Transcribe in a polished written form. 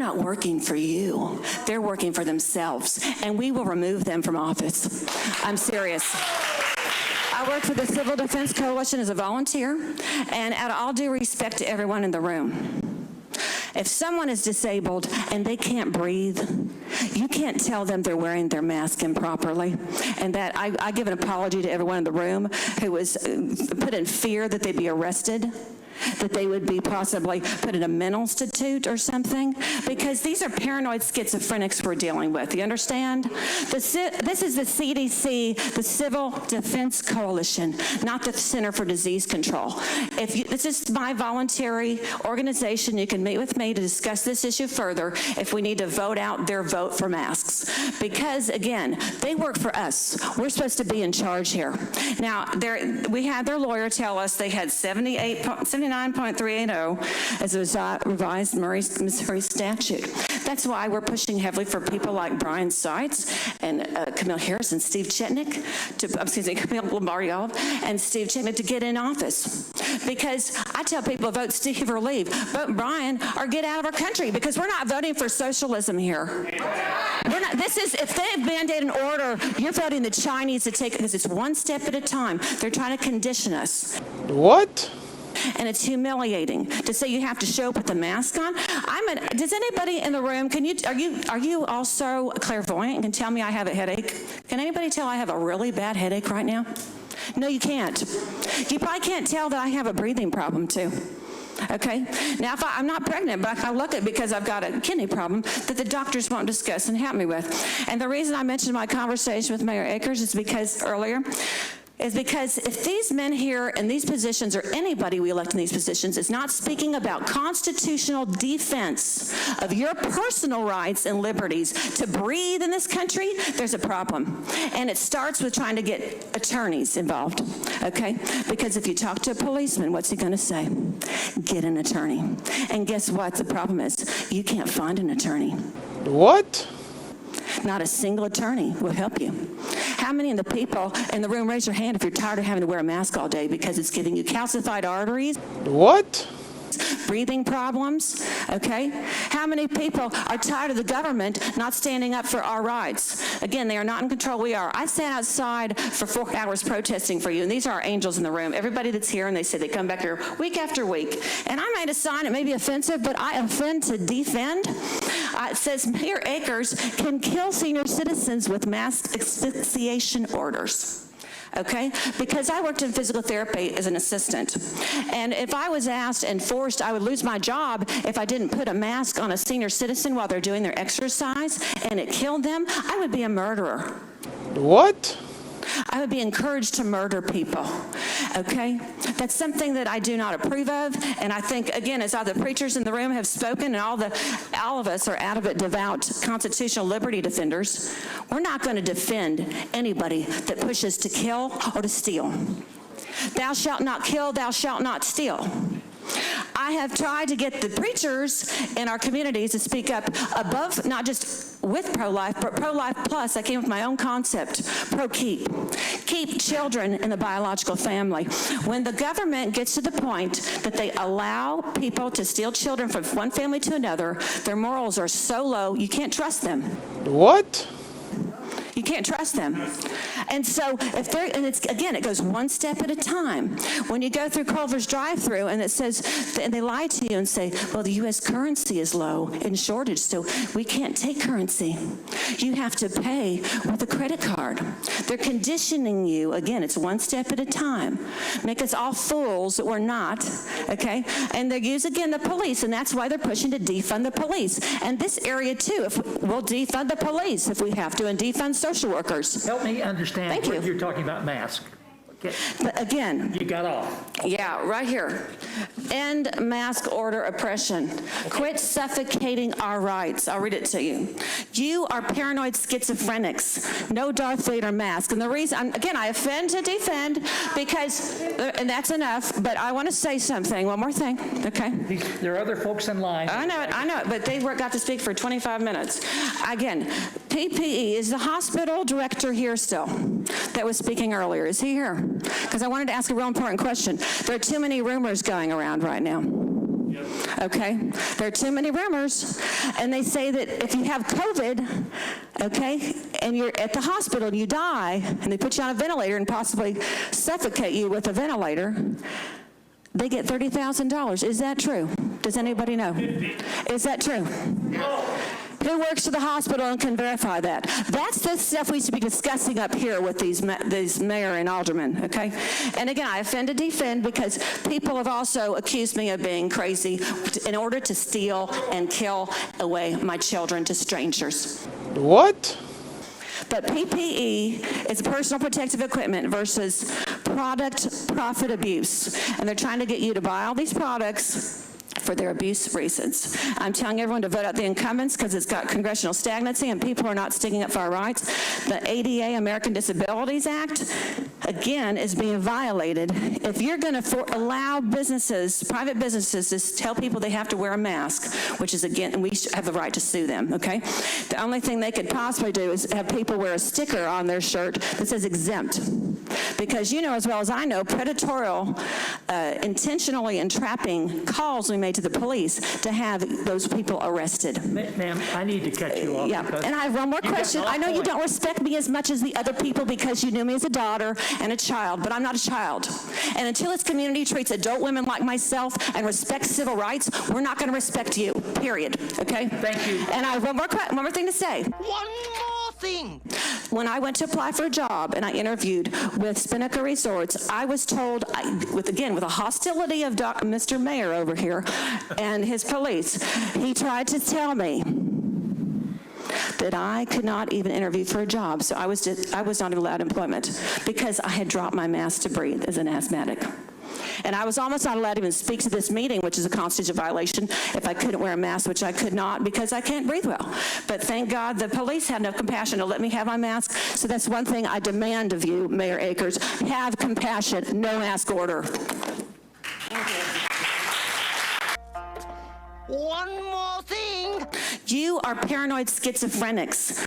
not working for you. They're working for themselves, and we will remove them from office. I'm serious. I work for the Civil Defense Coalition as a volunteer, and out of all due respect to everyone in the room, if someone is disabled and they can't breathe, you can't tell them they're wearing their mask improperly. And that I give an apology to everyone in the room who was put in fear that they'd be arrested, that they would be possibly put in a mental institute or something, because these are paranoid schizophrenics we're dealing with. You understand? This is the CDC, the Civil Defense Coalition, not the Center for Disease Control. This is my voluntary organization. You can meet with me to discuss this issue further if we need to vote out their vote for masks. Because, again, they work for us. We're supposed to be in charge here. Now, we had their lawyer tell us they had 79.380 as a revised Missouri statute. That's why we're pushing heavily for people like Brian Seitz and Camille Harris and Steve Chetnick, Camille Lombardi-Olive and Steve Chetnick to get in office. Because I tell people, vote Steve or leave, vote Brian or get out of our country, because we're not voting for socialism here. We're not. If they mandate an order, you're voting the Chinese to take it, because it's one step at a time. They're trying to condition us. What? And it's humiliating to say you have to show up with a mask on. Does anybody in the room, are you also clairvoyant and can tell me I have a headache? Can anybody tell I have a really bad headache right now? No, you can't. You probably can't tell that I have a breathing problem too. Okay? Now, I'm not pregnant, but I look at because I've got a kidney problem that the doctors won't discuss and help me with. And the reason I mentioned my conversation with Mayor Akers is because if these men here in these positions, or anybody we elect in these positions, is not speaking about constitutional defense of your personal rights and liberties to breathe in this country, there's a problem. And it starts with trying to get attorneys involved, okay? Because if you talk to a policeman, what's he going to say? Get an attorney. And guess what? The problem is you can't find an attorney. What? Not a single attorney will help you. How many of the people in the room, raise your hand if you're tired of having to wear a mask all day because it's giving you calcified arteries? What? Breathing problems, okay? How many people are tired of the government not standing up for our rights? Again, they are not in control. We are. I sat outside for 4 hours protesting for you, and these are our angels in the room. Everybody that's here, and they say they come back here week after week. And I made a sign. It may be offensive, but I offend to defend. It says Mayor Akers can kill senior citizens with mask asphyxiation orders. Okay? Because I worked in physical therapy as an assistant. And if I was asked and forced, I would lose my job if I didn't put a mask on a senior citizen while they're doing their exercise and it killed them, I would be a murderer. What? I would be encouraged to murder people, okay? That's something that I do not approve of, and I think, again, as all the preachers in the room have spoken, and all of us are out of it devout constitutional liberty defenders, we're not going to defend anybody that pushes to kill or to steal. Thou shalt not kill, thou shalt not steal. I have tried to get the preachers in our communities to speak up above, not just with pro-life, but pro-life plus. I came with my own concept, pro-keep. Keep children in the biological family. When the government gets to the point that they allow people to steal children from one family to another, their morals are so low, you can't trust them. What? You can't trust them. And so if they're, and it's, again, it goes one step at a time. When you go through Culver's drive-through and it says, and they lie to you and say, well, the U.S. currency is low in shortage, so we can't take currency. You have to pay with a credit card. They're conditioning you. Again, it's one step at a time. Make us all fools that we're not, okay? And they use, again, the police, and that's why they're pushing to defund the police. And this area, too, we'll defund the police if we have to, and defund social workers. Help me understand what you're talking about mask. Okay. But again, you got off. Yeah, right here. End mask order oppression. Okay. Quit suffocating our rights. I'll read it to you. You are paranoid schizophrenics. No Darth Vader mask. And the reason, again, I offend to defend because, and that's enough, but I want to say something. One more thing, okay? There are other folks in line. I know it, but they got to speak for 25 minutes. Again, PPE, is the hospital director here still that was speaking earlier? Is he here? Because I wanted to ask a real important question. There are too many rumors going around right now. Yep. okay? There are too many rumors, and they say that if you have COVID, okay, and you're at the hospital and you die, and they put you on a ventilator and possibly suffocate you with a ventilator, they get $30,000. Is that true? Does anybody know? Is that true? No. Who works for the hospital and can verify that? That's the stuff we should be discussing up here with these mayor and aldermen, okay? And again, I offend to defend because people have also accused me of being crazy in order to steal and kill away my children to strangers. What? But PPE is personal protective equipment versus product profit abuse. And they're trying to get you to buy all these products for their abuse reasons. I'm telling everyone to vote out the incumbents because it's got congressional stagnancy and people are not sticking up for our rights. The ADA, American Disabilities Act, again, is being violated. If you're going to allow businesses, private businesses, to tell people they have to wear a mask, which is, again, we have the right to sue them, okay? The only thing they could possibly do is have people wear a sticker on their shirt that says exempt. Because you know as well as I know, predatorial, intentionally entrapping calls we made to the police to have those people arrested. Ma'am, I need to cut you off. Yeah, and I have one more question. I know you don't respect me as much as the other people because you knew me as a daughter and a child, but I'm not a child. And until this community treats adult women like myself and respects civil rights, we're not going to respect you, period, okay? Thank you. And I have one more thing to say. One more thing. When I went to apply for a job and I interviewed with Spinnaker Resorts, I was told, with the hostility of Mr. Mayor over here and his police, he tried to tell me that I could not even interview for a job. So I was not even allowed employment because I had dropped my mask to breathe as an asthmatic. And I was almost not allowed to even speak to this meeting, which is a constitutional violation, if I couldn't wear a mask, which I could not because I can't breathe well. But thank God the police had no compassion to let me have my mask. So that's one thing I demand of you, Mayor Akers. Have compassion, no mask order. One more thing. You are paranoid schizophrenics.